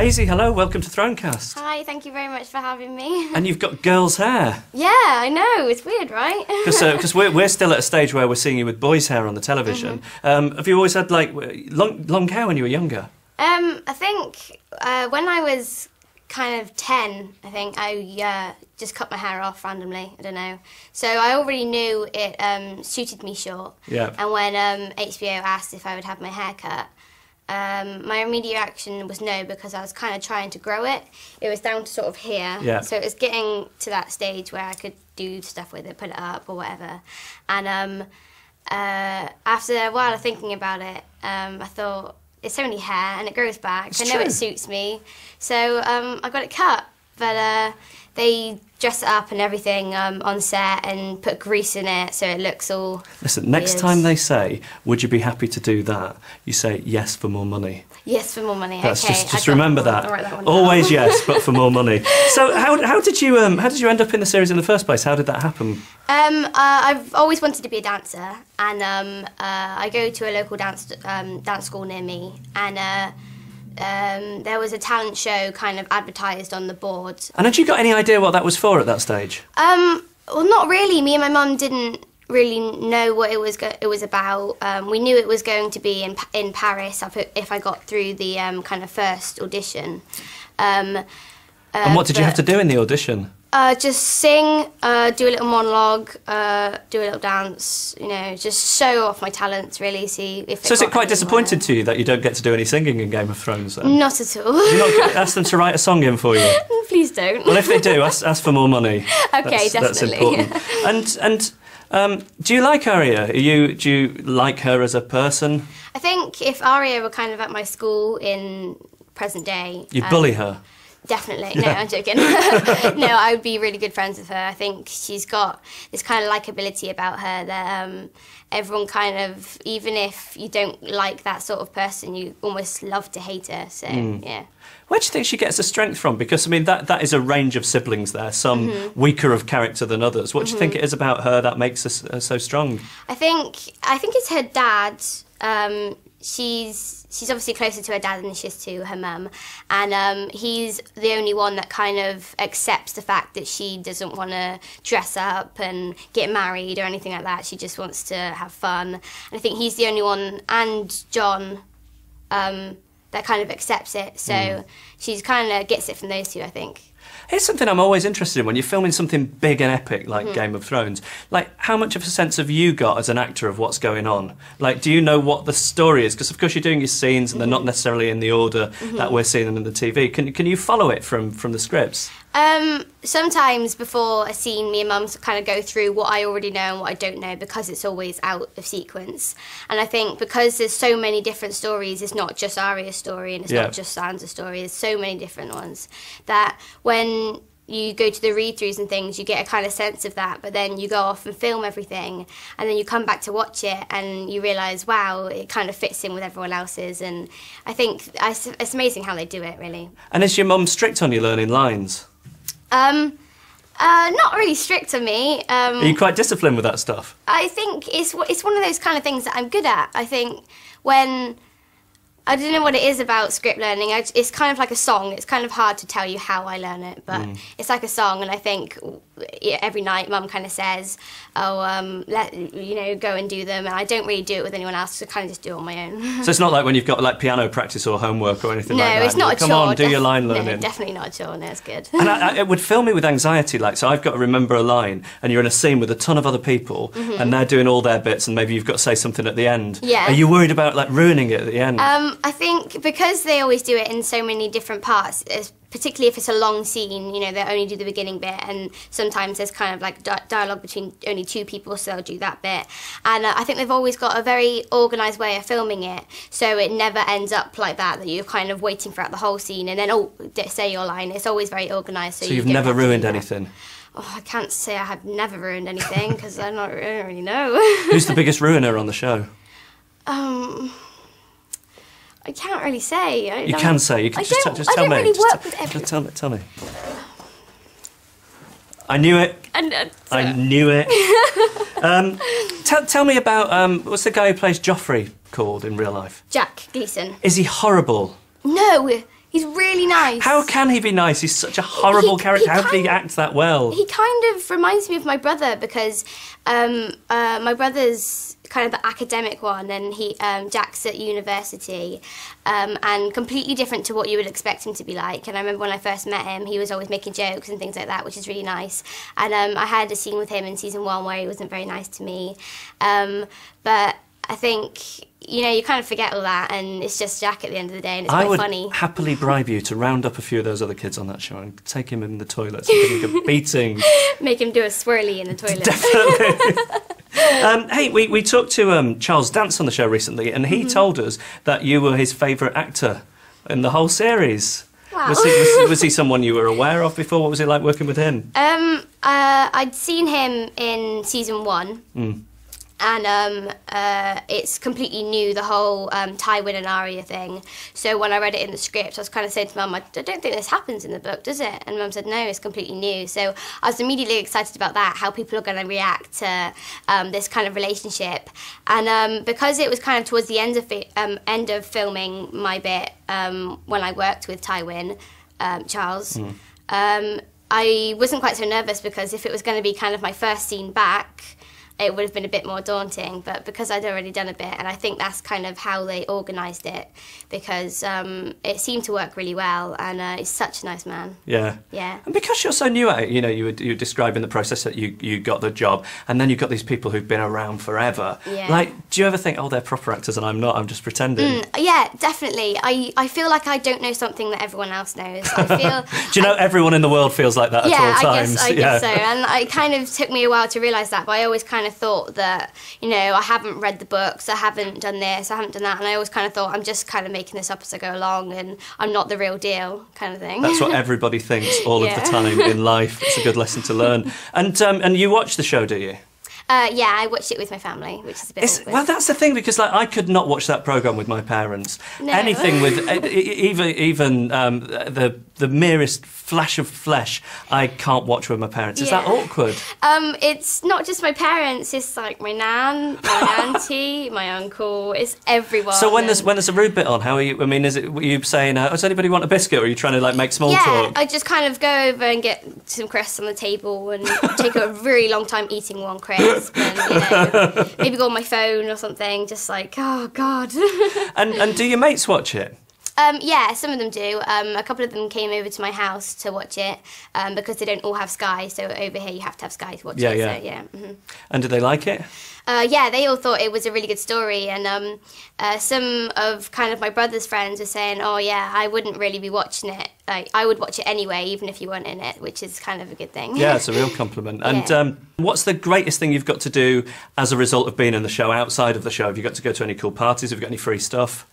Maisie, hello, welcome to Thronecast. Hi, thank you very much for having me. And you've got girls' hair. Yeah, I know, it's weird, right? Because we're still at a stage where we're seeing you with boys' hair on the television. Have you always had, like, long hair when you were younger? I think when I was kind of 10, I think, I just cut my hair off randomly, I don't know. So I already knew it suited me short. Yeah. And when HBO asked if I would have my hair cut, my immediate reaction was no, because I was kind of trying to grow it. It was down to sort of here. Yeah. So it was getting to that stage where I could do stuff with it, put it up or whatever. And after a while of thinking about it, I thought, it's only hair and it grows back. It's I know true. it suits me. So I got it cut. But they dress it up and everything on set and put grease in it so it looks all Listen, next weird. time they say, would you be happy to do that? You say, yes, for more money. Yes, for more money. That's okay, just remember that. I'll write that one Always down. yes, but for more money. So how did you end up in the series in the first place? How did that happen? I've always wanted to be a dancer, and I go to a local dance school near me, and there was a talent show kind of advertised on the board. And had you got any idea what that was for at that stage? Well, not really. Me and my mum didn't really know what it was about. We knew it was going to be in Paris if I got through the kind of first audition. And what did you have to do in the audition? Just sing, do a little monologue, do a little dance, you know, just show off my talents, really, see if So is it quite disappointed to you that you don't get to do any singing in Game of Thrones then? Not at all. Did you not ask them to write a song in for you? Please don't. Well, if they do, ask for more money. Okay, That's definitely. important. And do you like Arya? Do you like her as a person? I think if Arya were kind of at my school in present day... You'd bully her? Definitely. No, I'm joking. No, I would be really good friends with her. I think she's got this kind of likability about her that everyone kind of, even if you don't like that sort of person, you almost love to hate her. So, yeah. Where do you think she gets her strength from? Because, I mean, that is a range of siblings there, some weaker of character than others. What do you think it is about her that makes her so strong? I think it's her dad. She's obviously closer to her dad than she is to her mum, and he's the only one that kind of accepts the fact that she doesn't want to dress up and get married or anything like that. She just wants to have fun, and I think he's the only one, and John, that kind of accepts it. So she's kind of gets it from those two, I think. Here's something I'm always interested in when you're filming something big and epic like Game of Thrones. Like, how much of a sense have you got as an actor of what's going on? Like, do you know what the story is? Because, of course, you're doing your scenes and they're not necessarily in the order that we're seeing them in the TV. Can you follow it from the scripts? Sometimes before a scene, me and Mum kind of go through what I already know and what I don't know, because it's always out of sequence. And I think because there's so many different stories, it's not just Arya's story and it's not just Sansa's story, there's so many different ones, that when you go to the read-throughs and things, you get a kind of sense of that, but then you go off and film everything, and then you come back to watch it and you realise, wow, it kind of fits in with everyone else's. And I think it's amazing how they do it, really. And is your mum strict on you learning lines? Not really strict on me. Are you quite disciplined with that stuff? I think it's one of those kind of things that I'm good at. I think when... I don't know what it is about script learning. It's kind of like a song. It's kind of hard to tell you how I learn it, but it's like a song. And I think every night Mum kind of says, "Oh, go and do them." And I don't really do it with anyone else. So I kind of just do it on my own. So it's not like when you've got like piano practice or homework or anything like that? No, it's not a chore. Come on, do your line learning. No, definitely not a chore. No, it's good. And it would fill me with anxiety. Like, so I've got to remember a line, and you're in a scene with a ton of other people, and they're doing all their bits, and maybe you've got to say something at the end. Yeah. Are you worried about like ruining it at the end? I think because they always do it in so many different parts, particularly if it's a long scene, you know, they only do the beginning bit, and sometimes there's kind of like dialogue between only two people, so they'll do that bit. And I think they've always got a very organised way of filming it, so it never ends up like that you're kind of waiting throughout the whole scene and then, say your line. It's always very organised. So you've never ruined anything? Oh, I can't say I have never ruined anything, because I don't really know. Who's the biggest ruiner on the show? I can't really say. You can say. You can just tell me. I don't really work with everyone. Just tell me. I knew it. I knew it. Tell me about what's the guy who plays Joffrey called in real life? Jack Gleeson. Is he horrible? No, He's really nice. How can he be nice? He's such a horrible character. How can he act that well? He kind of reminds me of my brother because my brother's kind of the academic one, and Jack's at university, and completely different to what you would expect him to be like. And I remember when I first met him, he was always making jokes and things like that, which is really nice. And I had a scene with him in season 1 where he wasn't very nice to me, but I think, you know, you kind of forget all that, and it's just Jack at the end of the day, and it's quite funny. I would happily bribe you to round up a few of those other kids on that show and take him in the toilets and give him a beating. Make him do a swirly in the toilet. Definitely. Hey, we talked to Charles Dance on the show recently, and he told us that you were his favourite actor in the whole series. Wow. Was he someone you were aware of before? What was it like working with him? I'd seen him in season 1. And it's completely new, the whole Tywin and Arya thing. So when I read it in the script, I was kind of saying to Mum, I don't think this happens in the book, does it? And Mum said, no, it's completely new. So I was immediately excited about that, how people are going to react to this kind of relationship. And because it was kind of towards the end of filming my bit, when I worked with Tywin, Charles, I wasn't quite so nervous, because if it was going to be kind of my first scene back, it would have been a bit more daunting, but because I'd already done a bit, and I think that's kind of how they organised it, because it seemed to work really well, and he's such a nice man. Yeah. Yeah. And because you're so new at it, you know, you were describing the process that you got the job, and then you've got these people who've been around forever. Yeah. Like, do you ever think, oh, they're proper actors and I'm not, I'm just pretending? Yeah, definitely. I feel like I don't know something that everyone else knows. I feel... Do you know everyone in the world feels like that at all times? I guess so. And it kind of took me a while to realise that, but I always kind of thought that, you know, I haven't read the books, I haven't done this, I haven't done that, and I always kind of thought I'm just kind of making this up as I go along, and I'm not the real deal, kind of thing. That's what everybody thinks all of the time in life. It's a good lesson to learn. And you watch the show, do you? Yeah, I watched it with my family, which is a bit awkward. Well, that's the thing, because like I could not watch that programme with my parents. No. Anything with even the merest flash of flesh, I can't watch with my parents. Is that awkward? It's not just my parents. It's like my nan, my auntie, my uncle. It's everyone. So when there's a rude bit on, how are you? I mean, were you saying, does anybody want a biscuit, or are you trying to like make small talk? Yeah, I just kind of go over and get some crisps on the table and take a really long time eating one crisp. And, you know, maybe go on my phone or something, just like, oh God. and do your mates watch it? Yeah, some of them do. A couple of them came over to my house to watch it, because they don't all have Sky, so over here you have to have Sky to watch it. Yeah. So, yeah. Mm-hmm. And did they like it? Yeah, they all thought it was a really good story, and some of kind of my brother's friends were saying, oh yeah, I wouldn't really be watching it. Like, I would watch it anyway, even if you weren't in it, which is kind of a good thing. Yeah, it's a real compliment. And what's the greatest thing you've got to do as a result of being in the show, outside of the show? Have you got to go to any cool parties? Have you got any free stuff?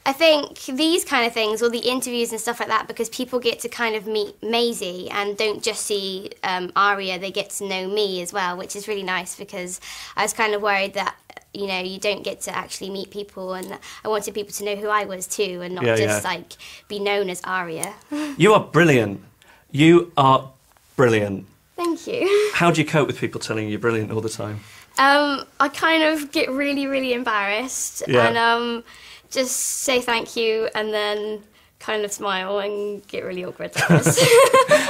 I think these kind of things, or the interviews and stuff like that, because people get to kind of meet Maisie and don't just see Arya, they get to know me as well, which is really nice, because I was kind of worried that, you know, you don't get to actually meet people, and I wanted people to know who I was too, and not just like be known as Arya. You are brilliant. You are brilliant. Thank you. How do you cope with people telling you you're brilliant all the time? I kind of get really, really embarrassed, and just say thank you, and then kind of smile and get really awkward like this.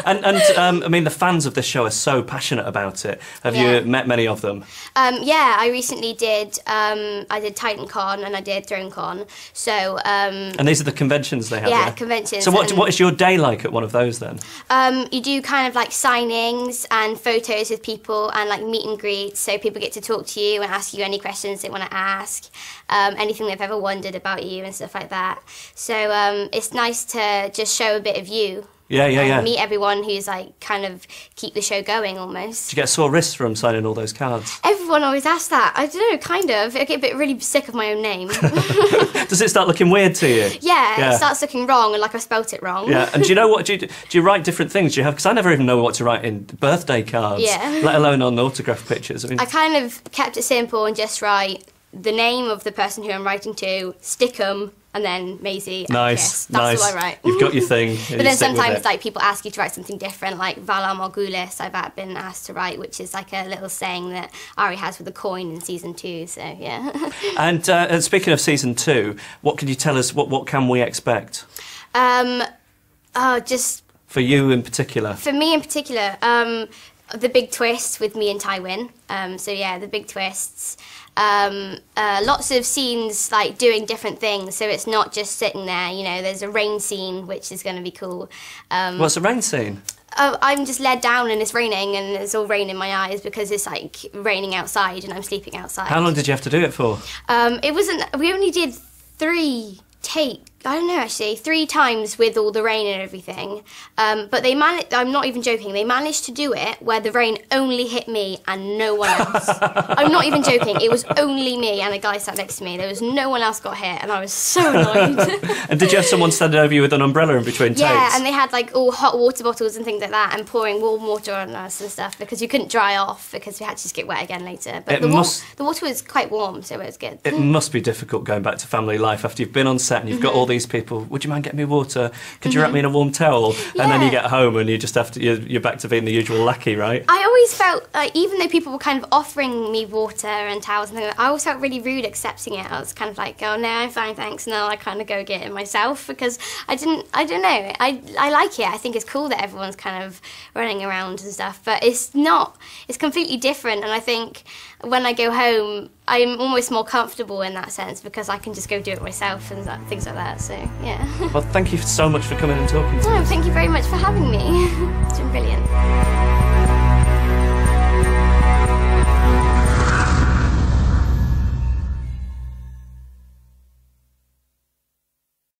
and I mean, the fans of this show are so passionate about it. Have you met many of them? Yeah, I recently did. I did TitanCon and I did ThroneCon. So. And these are the conventions they have. Yeah, there? Conventions. So what is your day like at one of those then? You do kind of like signings and photos with people and like meet and greets, so people get to talk to you and ask you any questions they want to ask, anything they've ever wondered about you and stuff like that. So it's nice to just show a bit of you. Yeah. Meet everyone who's like kind of keep the show going almost. Did you get sore wrists from signing all those cards? Everyone always asks that. I don't know, kind of. I get a bit really sick of my own name. Does it start looking weird to you? Yeah, it starts looking wrong and like I spelt it wrong. Yeah, and do you know what? Do you write different things? Do you have? Because I never even know what to write in birthday cards. Yeah. Let alone on autograph pictures. I mean, I kind of kept it simple and just write the name of the person who I'm writing to, stick 'em, and then Maisie. Nice. That's what I write. You've got your thing. But then sometimes like people ask you to write something different, like Valar Morghulis I've been asked to write, which is like a little saying that Arya has with a coin in season 2. So yeah. And speaking of season 2, what can you tell us? What can we expect? Just for you in particular. For me in particular, the big twist with me and Tywin. So yeah, the big twists. Lots of scenes like doing different things, so it's not just sitting there. You know, there's a rain scene which is going to be cool. What's a rain scene? I'm just led down and it's raining and it's all rain in my eyes because it's like raining outside and I'm sleeping outside. How long did you have to do it for? It wasn't. We only did 3 takes. I don't know, actually, 3 times with all the rain and everything. But they managed, I'm not even joking, they managed to do it where the rain only hit me and no one else. I'm not even joking, it was only me and a guy sat next to me. There was no one else got hit and I was so annoyed. And did you have someone standing over you with an umbrella in between takes? Yeah, and they had like all hot water bottles and things like that and pouring warm water on us and stuff because you couldn't dry off because we had to just get wet again later. But the water was quite warm, so it was good. It must be difficult going back to family life after you've been on set and you've got all these people. Would you mind getting me water? Could you wrap me in a warm towel? Yeah. And then you get home and you just have to. You're back to being the usual lackey, right? I always felt like, even though people were kind of offering me water and towels and things like that, I always felt really rude accepting it. I was kind of like, oh no, I'm fine, thanks. And then I kind of go get it myself because I don't know. I like it. I think it's cool that everyone's kind of running around and stuff, but it's not. It's completely different. And I think when I go home, I'm almost more comfortable in that sense because I can just go do it myself and things like that. So yeah. Well, thank you so much for coming and talking to us. Thank you very much for having me. It's been brilliant.